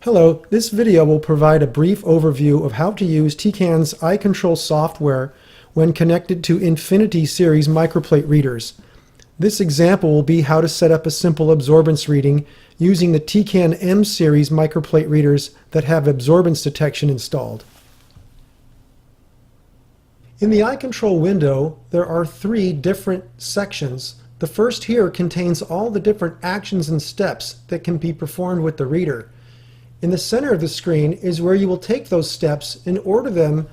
Hello, this video will provide a brief overview of how to use Tecan's iControl software when connected to Infinity series microplate readers. This example will be how to set up a simple absorbance reading using the Tecan M series microplate readers that have absorbance detection installed. In the iControl window, there are three different sections. The first here contains all the different actions and steps that can be performed with the reader. In the center of the screen is where you will take those steps and order them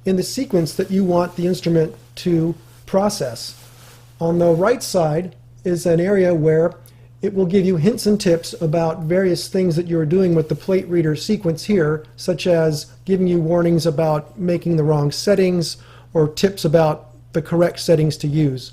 in the sequence that you want the instrument to process. On the right side is an area where it will give you hints and tips about various things that you're doing with the plate reader sequence here, such as giving you warnings about making the wrong settings or tips about the correct settings to use.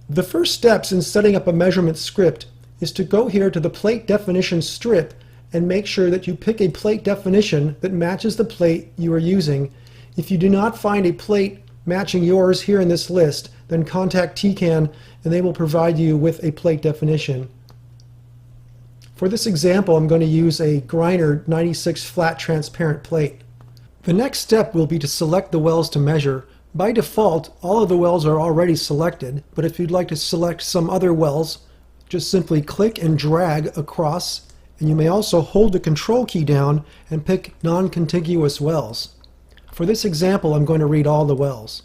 The first steps in setting up a measurement script is to go here to the plate definition strip and make sure that you pick a plate definition that matches the plate you are using. If you do not find a plate matching yours here in this list, then contact Tecan and they will provide you with a plate definition. For this example, I'm going to use a Griner 96 flat transparent plate. The next step will be to select the wells to measure. By default, all of the wells are already selected, but if you'd like to select some other wells, just simply click and drag across, and you may also hold the control key down and pick non-contiguous wells. For this example, I'm going to read all the wells.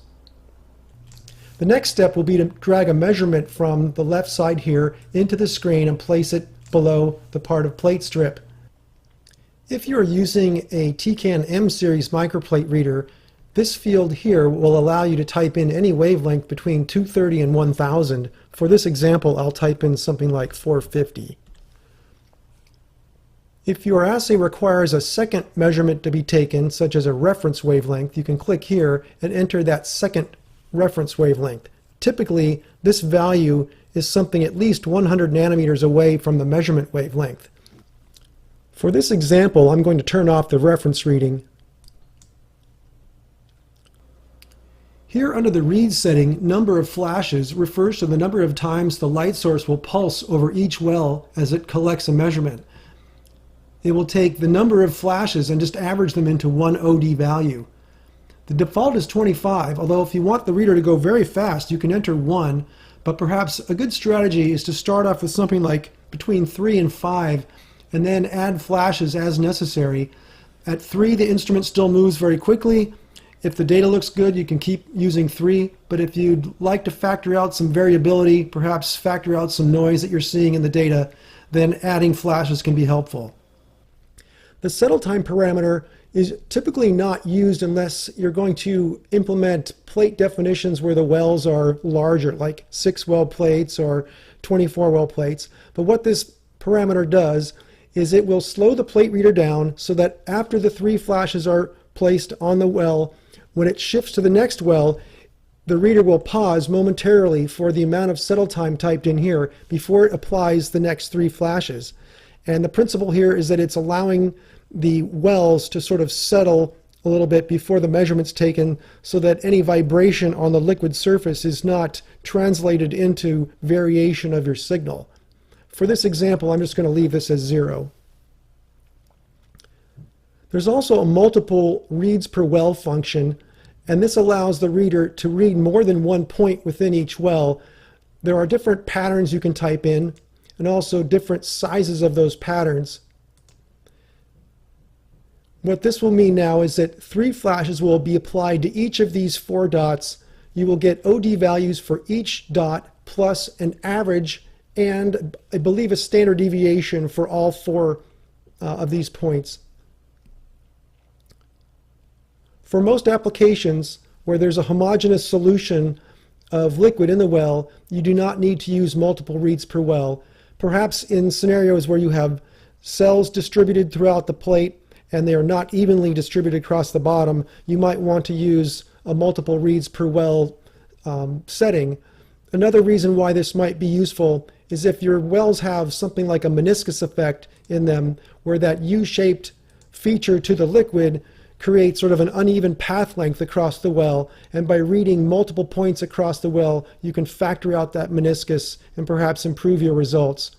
The next step will be to drag a measurement from the left side here into the screen and place it below the part of plate strip. If you are using a Tecan M series microplate reader, this field here will allow you to type in any wavelength between 230 and 1000. For this example, I'll type in something like 450. If your assay requires a second measurement to be taken, such as a reference wavelength, you can click here and enter that second reference wavelength. Typically, this value is something at least 100 nanometers away from the measurement wavelength. For this example, I'm going to turn off the reference reading. Here under the read setting, number of flashes refers to the number of times the light source will pulse over each well as it collects a measurement. It will take the number of flashes and just average them into one OD value. The default is 25, although if you want the reader to go very fast, you can enter 1, but perhaps a good strategy is to start off with something like between 3 and 5, and then add flashes as necessary. At 3, the instrument still moves very quickly. If the data looks good, you can keep using 3, but if you'd like to factor out some variability, perhaps factor out some noise that you're seeing in the data, then adding flashes can be helpful. The settle time parameter is typically not used unless you're going to implement plate definitions where the wells are larger, like 6 well plates or 24 well plates. But what this parameter does is it will slow the plate reader down so that after the 3 flashes are placed on the well, when it shifts to the next well, the reader will pause momentarily for the amount of settle time typed in here before it applies the next 3 flashes. And the principle here is that it's allowing the wells to sort of settle a little bit before the measurement's taken so that any vibration on the liquid surface is not translated into variation of your signal. For this example, I'm just going to leave this as 0. There's also a multiple reads per well function, and this allows the reader to read more than one point within each well. There are different patterns you can type in, and also different sizes of those patterns. What this will mean now is that 3 flashes will be applied to each of these 4 dots. You will get OD values for each dot plus an average and I believe a standard deviation for all 4 of these points. For most applications where there's a homogeneous solution of liquid in the well, you do not need to use multiple reads per well. Perhaps in scenarios where you have cells distributed throughout the plate and they are not evenly distributed across the bottom, you might want to use a multiple reads per well setting. Another reason why this might be useful is if your wells have something like a meniscus effect in them, where that U-shaped feature to the liquid creates sort of an uneven path length across the well, and by reading multiple points across the well, you can factor out that meniscus and perhaps improve your results.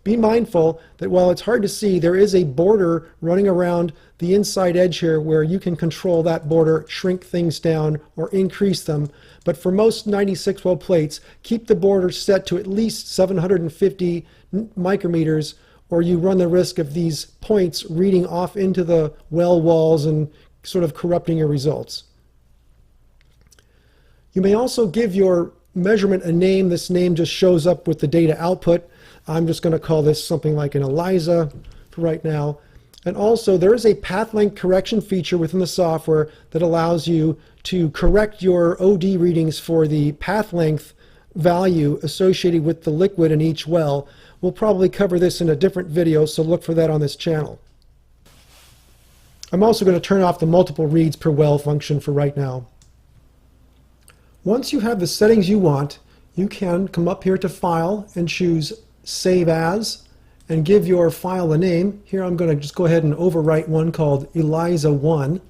Be mindful that while it's hard to see, there is a border running around the inside edge here where you can control that border, shrink things down, or increase them. But for most 96 well plates, keep the border set to at least 750 micrometers, or you run the risk of these points reading off into the well walls and sort of corrupting your results. You may also give your measurement a name. This name just shows up with the data output. I'm just going to call this something like an ELISA for right now. And also there is a path length correction feature within the software that allows you to correct your OD readings for the path length value associated with the liquid in each well. We'll probably cover this in a different video, so look for that on this channel. I'm also going to turn off the multiple reads per well function for right now. Once you have the settings you want, you can come up here to File and choose Save As and give your file a name. Here I'm going to just go ahead and overwrite one called ELISA1.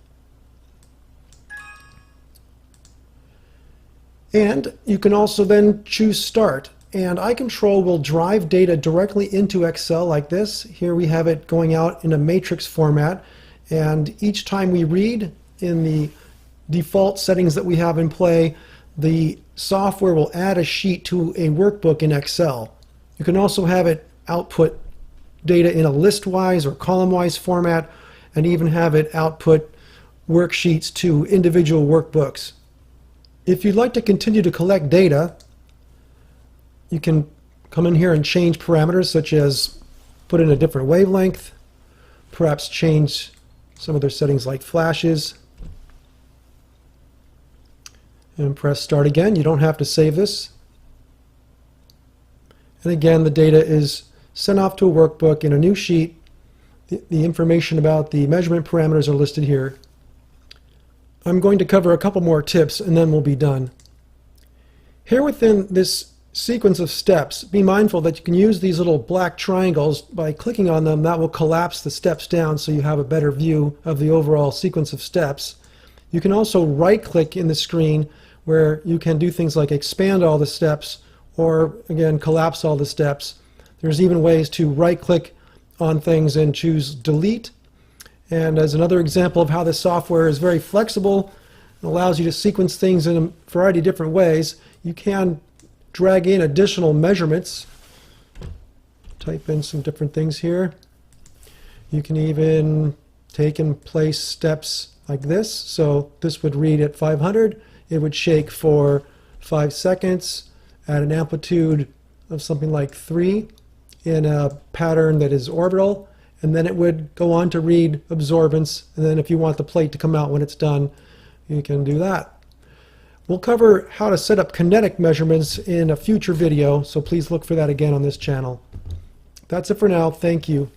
And you can also then choose Start. And iControl will drive data directly into Excel like this. Here we have it going out in a matrix format. And each time we read in the default settings that we have in play, the software will add a sheet to a workbook in Excel. You can also have it output data in a list-wise or column-wise format, and even have it output worksheets to individual workbooks. If you'd like to continue to collect data, you can come in here and change parameters, such as put in a different wavelength, perhaps change some of their settings like flashes, and press Start again. You don't have to save this. And again, the data is sent off to a workbook in a new sheet. The information about the measurement parameters are listed here. I'm going to cover a couple more tips and then we'll be done. Here within this sequence of steps, be mindful that you can use these little black triangles. By clicking on them, that will collapse the steps down so you have a better view of the overall sequence of steps. You can also right-click in the screen where you can do things like expand all the steps or, again, collapse all the steps. There's even ways to right-click on things and choose Delete. And as another example of how this software is very flexible and allows you to sequence things in a variety of different ways, you can drag in additional measurements. Type in some different things here. You can even take and place steps like this. So this would read at 500. It would shake for 5 seconds at an amplitude of something like 3 in a pattern that is orbital. And then it would go on to read absorbance. And then if you want the plate to come out when it's done, you can do that. We'll cover how to set up kinetic measurements in a future video, so please look for that again on this channel. That's it for now. Thank you.